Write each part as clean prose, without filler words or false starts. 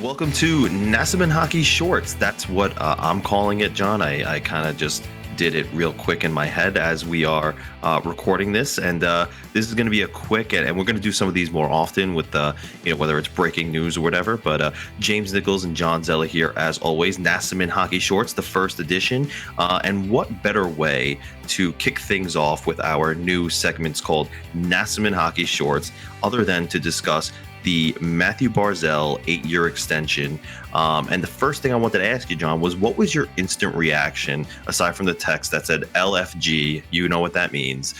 Welcome to Nassau Hockey Shorts. That's what I'm calling it, John. I kind of just did it real quick in my head as we are recording this, and this is going to be a quick, and we're going to do some of these more often with whether it's breaking news or whatever. But James Nichols and John Zella here, as always. Nassau Hockey Shorts, the first edition, and what better way to kick things off with our new segments called Nassau Hockey Shorts, other than to discuss the Mathew Barzal 8-year extension. And the first thing I wanted to ask you, John, was what was your instant reaction, aside from the text that said LFG, you know what that means,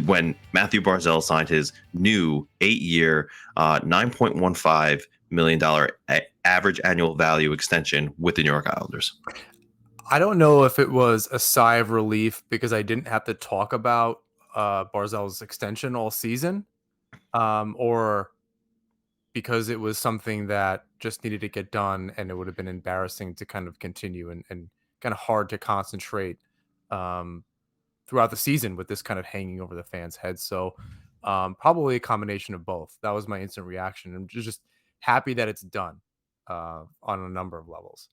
when Mathew Barzal signed his new 8-year, $9.15 million average annual value extension with the New York Islanders? I don't know if it was a sigh of relief because I didn't have to talk about Barzal's extension all season, or because it was something that just needed to get done and it would have been embarrassing to kind of continue and kind of hard to concentrate um, throughout the season with this kind of hanging over the fans' heads. So probably a combination of both. That was my instant reaction. I'm just happy that it's done on a number of levels.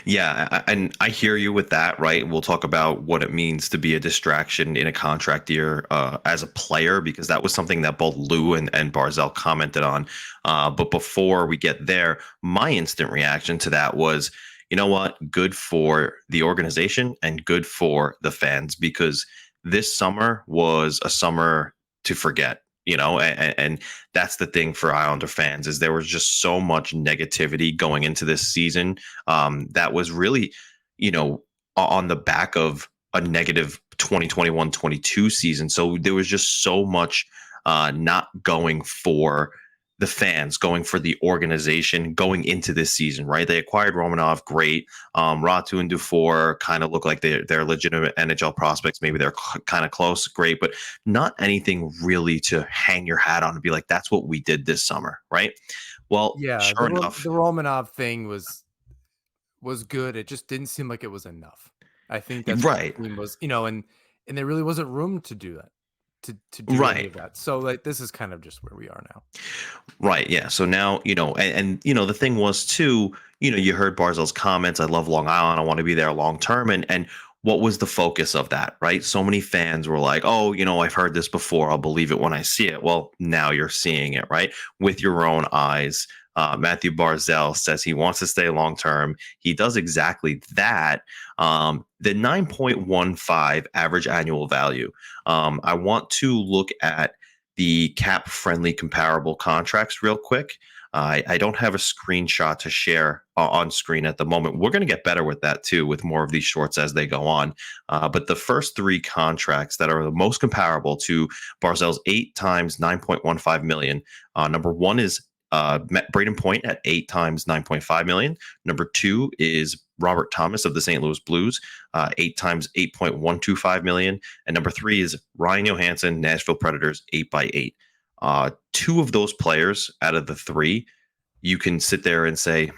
Yeah, and I hear you with that, right? We'll talk about what it means to be a distraction in a contract year as a player, because that was something that both Lou and Barzal commented on. But before we get there, my instant reaction to that was, you know what? Good for the organization and good for the fans, because this summer was a summer to forget. And that's the thing for Islander fans, is there was just so much negativity going into this season that was really, on the back of a negative 2021-22 season. So there was just so much not going for the fans, going for the organization going into this season, right? They acquired Romanov, great. Ratu and Dufour kind of look like they're legitimate NHL prospects. Maybe they're kind of close, great, but not anything really to hang your hat on and be like, that's what we did this summer, right? Well, Yeah, sure enough. the Romanov thing was good. It just didn't seem like it was enough. I think that's what Right. the team was, and there really wasn't room to do that, to do any Right. of that. So like this is kind of just where we are now. Right. Yeah. So now, the thing was too, you heard Barzal's comments. I love Long Island. I want to be there long term. And what was the focus of that? Right. So many fans were like, oh, I've heard this before. I'll believe it when I see it. Well, now you're seeing it, right? With your own eyes. Mathew Barzal says he wants to stay long term. He does exactly that. The 9.15 average annual value. I want to look at the cap friendly comparable contracts real quick. I don't have a screenshot to share on screen at the moment. We're going to get better with that too, with more of these shorts as they go on. But the first three contracts that are the most comparable to Barzal's 8 times 9.15 million. Number one is Braden Point at 8 times 9.5 million. Number two is Robert Thomas of the St. Louis Blues, 8 times 8.125 million. And number three is Ryan Johansson, Nashville Predators, 8 by 8. Two of those players out of the three, you can sit there and say,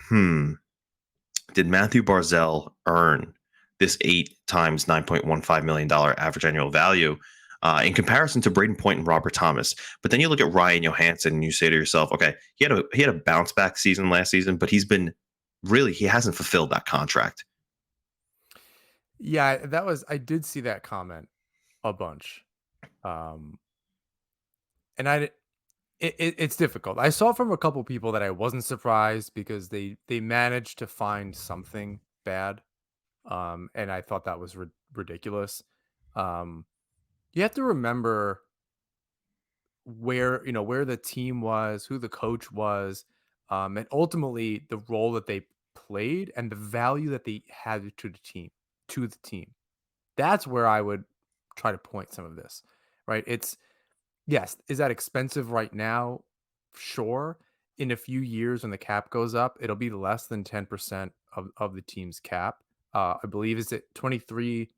did Mathew Barzal earn this 8 times $9.15 million average annual value in comparison to Braden Point and Robert Thomas? But then you look at Ryan Johansson and you say to yourself, okay, he had a bounce back season last season, but he hasn't fulfilled that contract. Yeah, I did see that comment a bunch. Um, and it's difficult. I saw from a couple people that I wasn't surprised because they managed to find something bad. And I thought that was ridiculous. Um, you have to remember where the team was, who the coach was, and ultimately the role that they played and the value that they had to the team. That's where I would try to point some of this, right? It's yes, is that expensive right now? Sure. In a few years when the cap goes up, it'll be less than 10% of the team's cap. I believe is it 23,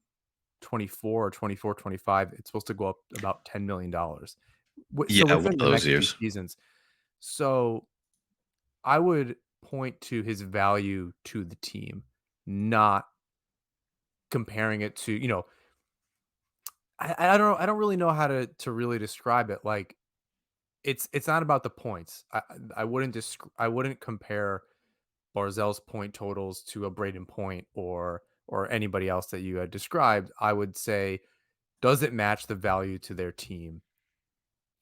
24, or 24, 25. It's supposed to go up about $10 million. So Yeah, one within of the those next few years. seasons. So I would point to his value to the team, not comparing it to, I don't really know how to really describe it. Like it's not about the points. I wouldn't compare Barzell's point totals to a Braden Point or anybody else that you had described. I would say, does it match the value to their team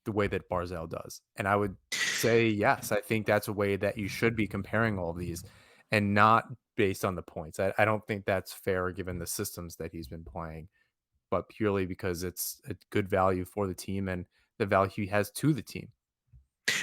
the way that Barzell does? And I would say yes. I think that's a way that you should be comparing all these and not based on the points. I don't think that's fair given the systems that he's been playing, but purely because it's a good value for the team and the value he has to the team.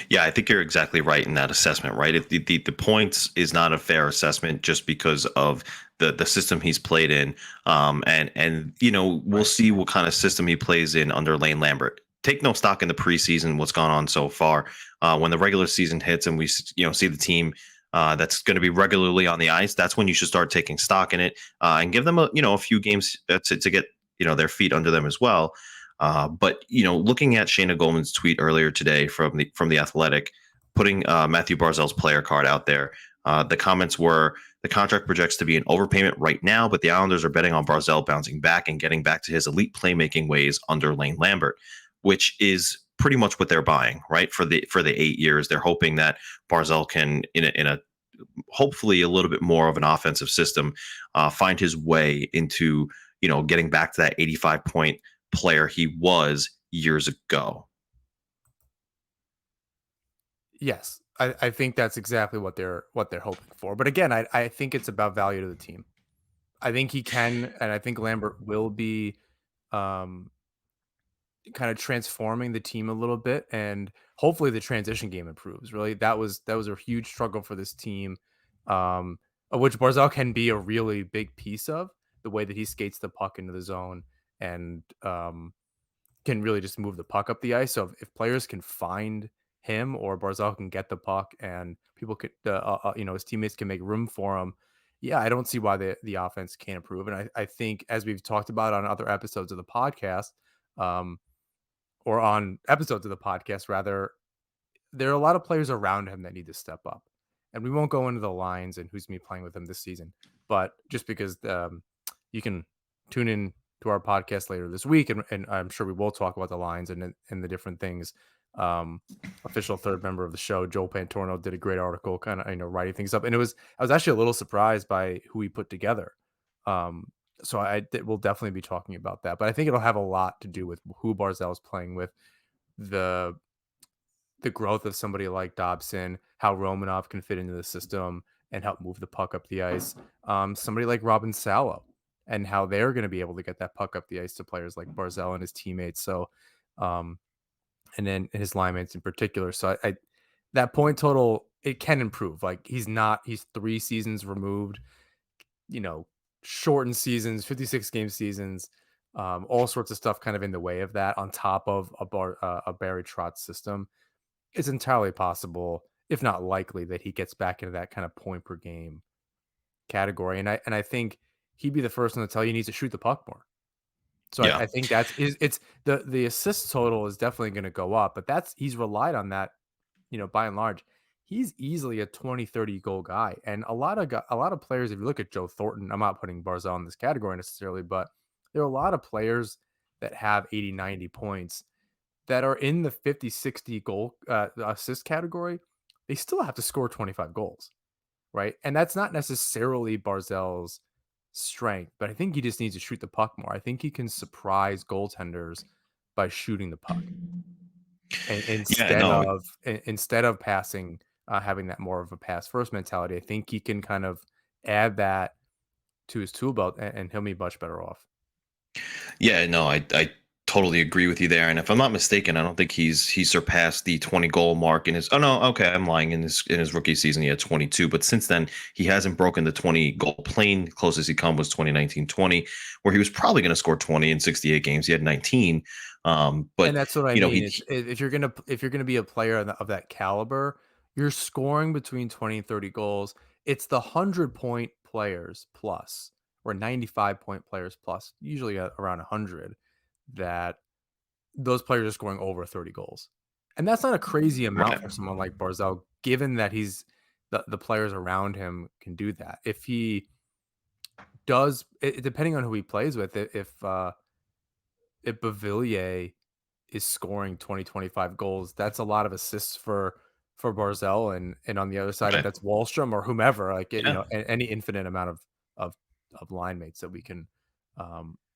Yeah, I think you're exactly right in that assessment, right? If the points is not a fair assessment just because of the system he's played in. And we'll Right. see what kind of system he plays in under Lane Lambert. Take no stock in the preseason, what's gone on so far. When the regular season hits and we see the team that's going to be regularly on the ice, that's when you should start taking stock in it and give them a few games to get their feet under them as well. But looking at Shayna Goldman's tweet earlier today from the Athletic, putting Mathew Barzal's player card out there, the comments were the contract projects to be an overpayment right now, but the Islanders are betting on Barzal bouncing back and getting back to his elite playmaking ways under Lane Lambert, which is pretty much what they're buying, right? For the 8 years, they're hoping that Barzal can in a hopefully a little bit more of an offensive system, find his way into getting back to that 85 point player he was years ago. Yes. I think that's exactly what they're hoping for. But again, I think it's about value to the team. I think he can, and I think Lambert will be um, kind of transforming the team a little bit, and hopefully the transition game improves. Really, that was a huge struggle for this team, of which Barzal can be a really big piece of the way that he skates the puck into the zone and can really just move the puck up the ice. So if players can find him or Barzal can get the puck and people could, his teammates can make room for him. Yeah, I don't see why the offense can't improve. And I think as we've talked about on other episodes of the podcast, um, or on episodes of the podcast rather, there are a lot of players around him that need to step up. And we won't go into the lines and who's going to be playing with him this season. But just because you can tune in to our podcast later this week, and I'm sure we will talk about the lines and the different things. Um, Official third member of the show, Joe Pantorno, did a great article, kind of writing things up, and I was actually a little surprised by who he put together. Um, so we'll definitely be talking about that, but I think it'll have a lot to do with who Barzell is playing with, the the growth of somebody like Dobson, how Romanov can fit into the system and help move the puck up the ice. Somebody like Robin Salo and how they're going to be able to get that puck up the ice to players like Barzell and his teammates. So, um, and then his linemates in particular. So I that point total, it can improve. Like he's 3 seasons removed, you know, shortened seasons, 56 game seasons, all sorts of stuff kind of in the way of that on top of a Barry Trotz system. It's entirely possible, if not likely, that he gets back into that kind of point per game category, and I think he'd be the first one to tell you he needs to shoot the puck more. So Yeah. I think that's is it's the assist total is definitely gonna go up, but that's he's relied on that, by and large. He's easily a 20, 30 goal guy, and a lot of players, if you look at Joe Thornton, I'm not putting Barzal in this category necessarily, but there are a lot of players that have 80, 90 points that are in the 50, 60 goal assist category. They still have to score 25 goals, right? And that's not necessarily Barzell's strength, but I think he just needs to shoot the puck more. I think he can surprise goaltenders by shooting the puck and Yeah, no. instead of passing, having that more of a pass first mentality. I think he can kind of add that to his tool belt, and he'll be much better off. Yeah, no, I totally agree with you there. And if I'm not mistaken, I don't think he surpassed the 20 goal mark in his. Oh no, okay, I'm lying. In his rookie season, he had 22, but since then he hasn't broken the 20 goal plane. Closest he come was 2019-20, where he was probably going to score 20 in 68 games. He had 19. And But that's what I you know mean. he, It's he if you're gonna be a player of that caliber, you're scoring between 20 and 30 goals. It's the 100-point players plus or 95-point players plus, usually around 100, that those players are scoring over 30 goals. And that's not a crazy amount right. for someone like Barzal, given that the players around him can do that. If he does, depending on who he plays with, if Bavilier is scoring 20, 25 goals. That's a lot of assists for Barzell, and on the other side, if Right. that's Wallstrom or whomever, like, Yeah. any infinite amount of of line mates that we can,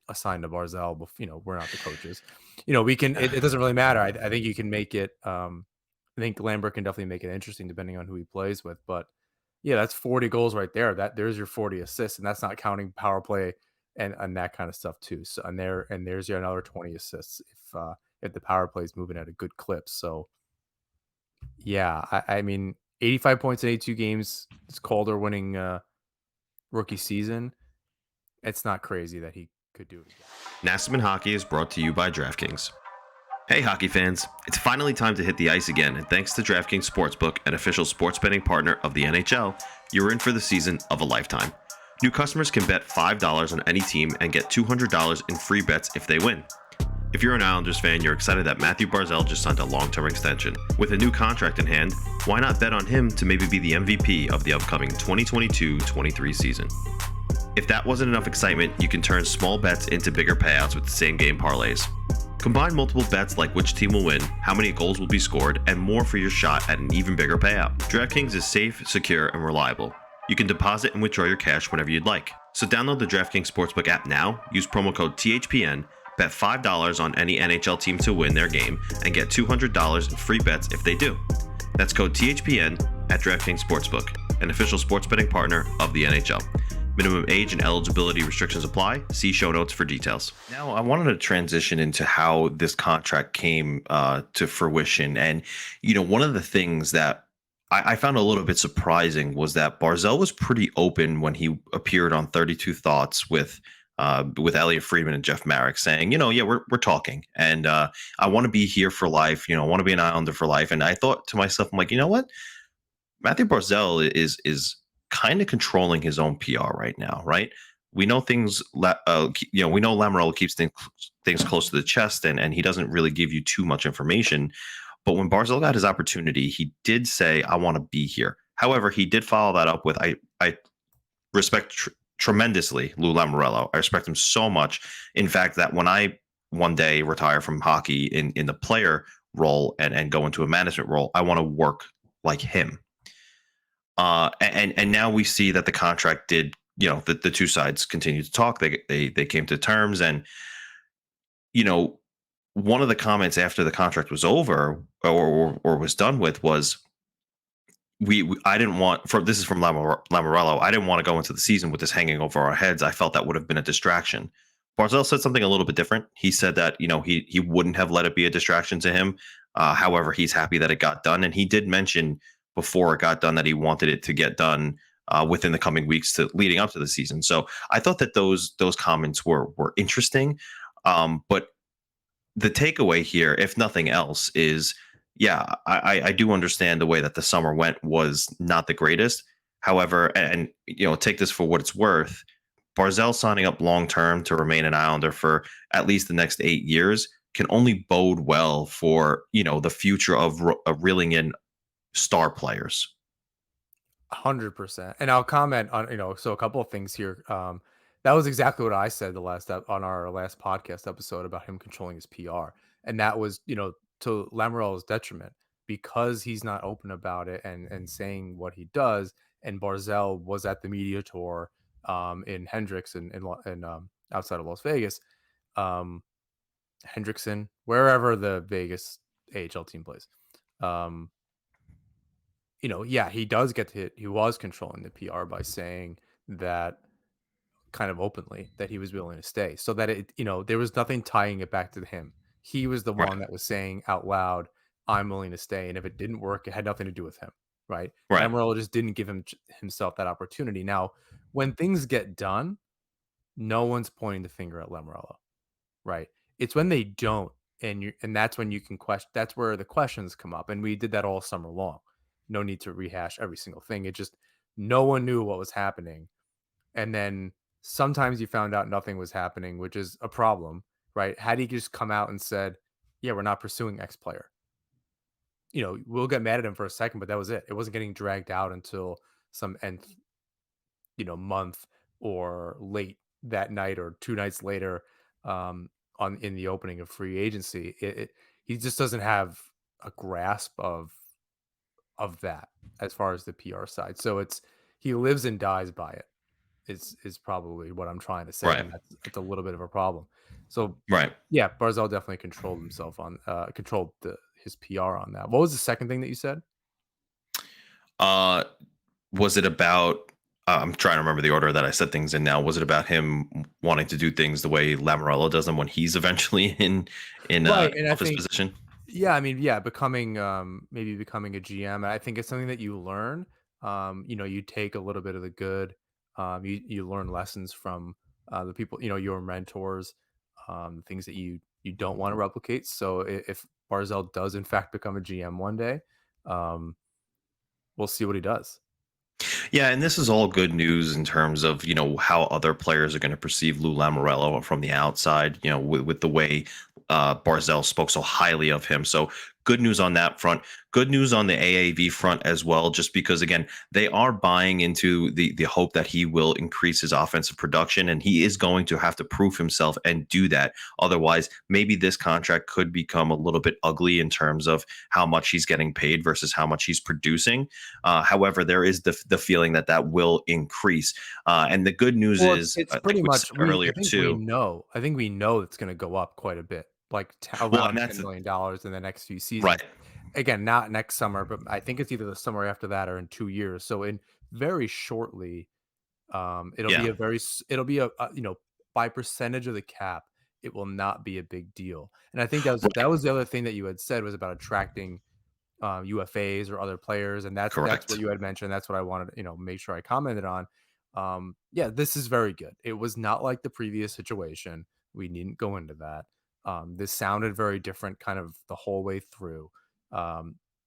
assign to Barzell, we're not the coaches. We can it doesn't really matter. I think you can make it, I think Lambert can definitely make it interesting depending on who he plays with, but yeah, that's 40 goals right there. There's your 40 assists, and that's not counting power play and that kind of stuff too. So and there's your another 20 assists if the power play is moving at a good clip. So yeah, I mean 85 points in 82 games. It's Calder winning rookie season. It's not crazy that he could do it again. Nassau Hockey is brought to you by DraftKings. Hey, hockey fans. It's finally time to hit the ice again, and thanks to DraftKings Sportsbook, an official sports betting partner of the NHL, you're in for the season of a lifetime. New customers can bet $5 on any team and get $200 in free bets if they win. If you're an Islanders fan, you're excited that Mathew Barzal just signed a long-term extension. With a new contract in hand, why not bet on him to maybe be the MVP of the upcoming 2022-23 season? If that wasn't enough excitement, you can turn small bets into bigger payouts with the same game parlays. Combine multiple bets like which team will win, how many goals will be scored, and more for your shot at an even bigger payout. DraftKings is safe, secure, and reliable. You can deposit and withdraw your cash whenever you'd like. So download the DraftKings Sportsbook app now, use promo code THPN, bet $5 on any NHL team to win their game, and get $200 in free bets if they do. That's code THPN at DraftKings Sportsbook, an official sports betting partner of the NHL. Minimum age and eligibility restrictions apply. See show notes for details. Now, I wanted to transition into how this contract came to fruition. And, one of the things that I found a little bit surprising was that Barzell was pretty open when he appeared on 32 Thoughts with Elliot Friedman and Jeff Marek saying, yeah, we're talking. And I want to be here for life. I want to be an Islander for life. And I thought to myself, I'm like, you know what? Matthew Barzell is kind of controlling his own PR right now, right? We know we know Lamoriello keeps things close to the chest, and he doesn't really give you too much information. But when Barzell got his opportunity, he did say, "I want to be here." However, he did follow that up with, "I respect tremendously Lou Lamoriello. I respect him so much. In fact, that when I one day retire from hockey in the player role and go into a management role, I want to work like him." And now we see that the contract did, the two sides continue to talk. They came to terms, and you know, one of the comments after the contract was over or was done with was, we I didn't want, for this is from Lamoriello, I didn't want to go into the season with this hanging over our heads. I felt that would have been a distraction. Barzell said something a little bit different. He said that he wouldn't have let it be a distraction to him. However, he's happy that it got done, and he did mention before it got done that he wanted it to get done within the coming weeks to leading up to the season. So I thought that those comments were interesting, but the takeaway here, if nothing else, is yeah, I do understand the way that the summer went was not the greatest. However, and take this for what it's worth, Barzell signing up long term to remain an Islander for at least the next 8 years can only bode well for the future of reeling in star players. 100%. And I'll comment on, so a couple of things here. That was exactly what I said on our last podcast episode about him controlling his PR. And that was, to Lamorello's detriment because he's not open about it and saying what he does. And Barzell was at the media tour in Hendricks and outside of Las Vegas. Um, Hendrickson, wherever the Vegas AHL team plays. Um, yeah, he does get to hit. He was controlling the PR by saying that kind of openly that he was willing to stay so that there was nothing tying it back to him. He was the Right. one that was saying out loud, I'm willing to stay. And if it didn't work, it had nothing to do with him. Right. Right. Lamorello just didn't give himself that opportunity. Now, when things get done, no one's pointing the finger at Lamorello. Right. It's when they don't, and that's when you can question. That's where the questions come up, and we did that all summer long. No need to rehash every single thing. It just no one knew what was happening, and then sometimes you found out nothing was happening, which is a problem, right? Had he just come out and said, "Yeah, we're not pursuing X player," we'll get mad at him for a second, but that was it. It wasn't getting dragged out until some nth, month or late that night or 2 nights later. on in the opening of free agency. He just doesn't have a grasp of that as far as the PR side. So he lives and dies by it. Is probably what I'm trying to say, Right. and that's a little bit of a problem. So Right. yeah, Barzal definitely controlled himself on controlled his PR on that. What was the second thing that you said? Uh, was it about? I'm trying to remember the order that I said things in now. Was it about him wanting to do things the way Lamorello does them when he's eventually in Right, and I office think position? yeah, I mean, yeah, becoming maybe becoming a GM, I think it's something that you learn. You take a little bit of the good. You learn lessons from the people, your mentors, things that you don't want to replicate. So if Barzell does in fact become a GM one day, um, we'll see what he does. Yeah, and this is all good news in terms of how other players are going to perceive Lou Lamorello from the outside. With the way Barzell spoke so highly of him. So good news on that front. Good news on the AAV front as well. Just because again they are buying into the hope that he will increase his offensive production, and he is going to have to prove himself and do that. Otherwise, maybe this contract could become a little bit ugly in terms of how much he's getting paid versus how much he's producing. However, there is the feeling that that will increase. And the good news Well, is, it's like pretty we said much I earlier think we too. know. I think we know it's gonna go up quite a bit, like Well, and around that's $10 million in the next few right. seasons. Again, not next summer, but I think it's either the summer after that or in 2 years. So in very shortly, it'll be Yeah. it'll be by percentage of the cap, it will not be a big deal. And I think that Right. was the other thing that you had said was about attracting UFAs or other players, and that's what Correct. you had mentioned. That's what I wanted to, make sure I commented on. Yeah, this is very good. It was not like the previous situation. We needn't go into that. This sounded very different, kind of the whole way through.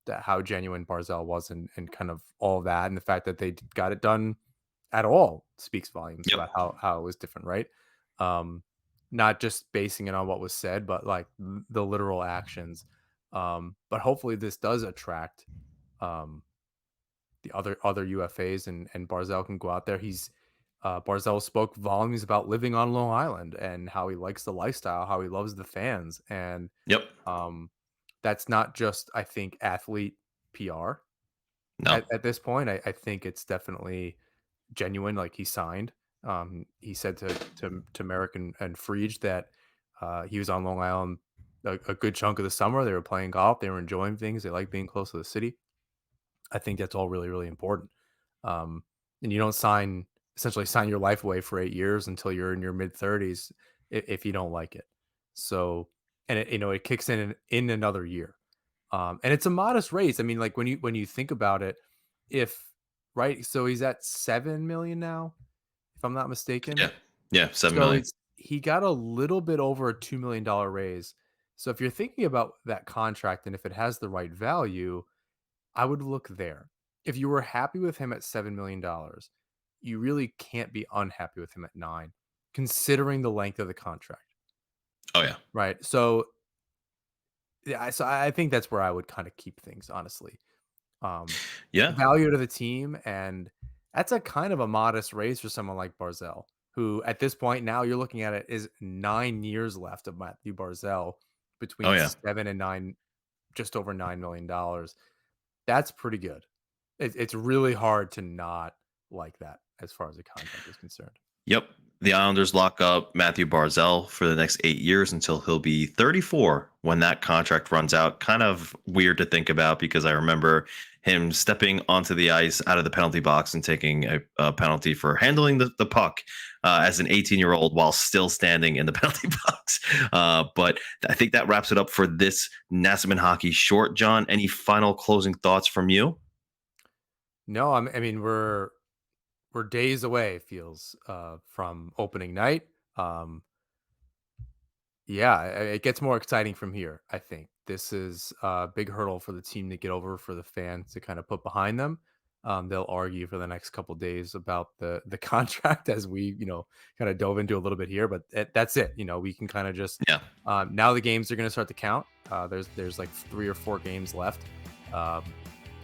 That how genuine Barzell was, and kind of all that, and the fact that got it done at all speaks volumes Yep. about how it was different, right? Um, Not just basing it on what was said, but like the literal actions. But hopefully this does attract um, the other UFAs, and Barzell can go out there. Barzell spoke volumes about living on Long Island and how he likes the lifestyle, how he loves the fans, and Yep. um, that's not just I think athlete PR No. at this point. I think it's definitely genuine. Like he signed. He said to Merrick and Frege that he was on Long Island a good chunk of the summer. They were playing golf. They were enjoying things. They like being close to the city. I think that's all really, really important. And you don't essentially sign your life away for 8 years until you're in your mid 30s if you don't like it. So, and it kicks in another year. And it's a modest raise. I mean, like when you think about it, if right, so he's at 7 million now, if I'm not mistaken. Yeah. Yeah. Seven So million. he got a little bit over a $2 million raise. So if you're thinking about that contract and if it has the right value, I would look there. If you were happy with him at $7 million, you really can't be unhappy with him at 9, considering the length of the contract, Oh yeah. right? So yeah, so I think that's where I would kind of keep things, honestly. Yeah. Value to the team, and that's a kind of a modest raise for someone like Barzell, who at this point now you're looking at it is 9 years left of Matthew Barzell Oh between yeah. 7 and 9, just over $9 million. That's pretty good. It's really hard to not like that as far as the contract is concerned. Yep. The Islanders lock up Matthew Barzell for the next 8 years until he'll be 34 when that contract runs out. Kind of weird to think about because I remember him stepping onto the ice out of the penalty box and taking a penalty for handling the puck as an 18-year-old while still standing in the penalty box. But I think that wraps it up for this Nassaman Hockey Short. John, any final closing thoughts from you? No, I mean we're days away. It feels from opening night. Um, Yeah, it gets more exciting from here, I think. This is a big hurdle for the team to get over, for the fans to kind of put behind them. They'll argue for the next couple days about the contract as we, kind of dove into a little bit here, but that's it. We can kind of just Yeah. now the games are going to start to count. There's like 3 or 4 games left, um,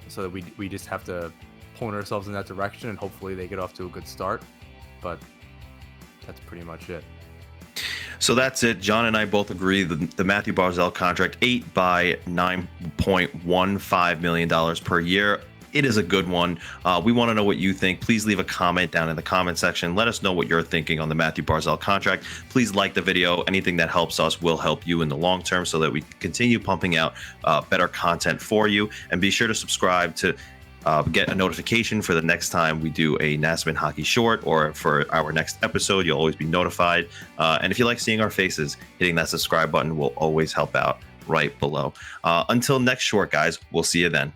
so that we just have to point ourselves in that direction, and hopefully they get off to a good start. But that's pretty much it. So that's it. John and I both agree the Mathew Barzal contract, 8 by $9.15 million per year. It is a good one. We want to know what you think. Please leave a comment down in the comment section. Let us know what you're thinking on the Mathew Barzal contract. Please like the video. Anything that helps us will help you in the long term so that we continue pumping out better content for you. And be sure to subscribe to get a notification for the next time we do a Nassman Hockey Short, or for our next episode. You'll always be notified. And if you like seeing our faces, hitting that subscribe button will always help out right below. Until next short, guys, we'll see you then.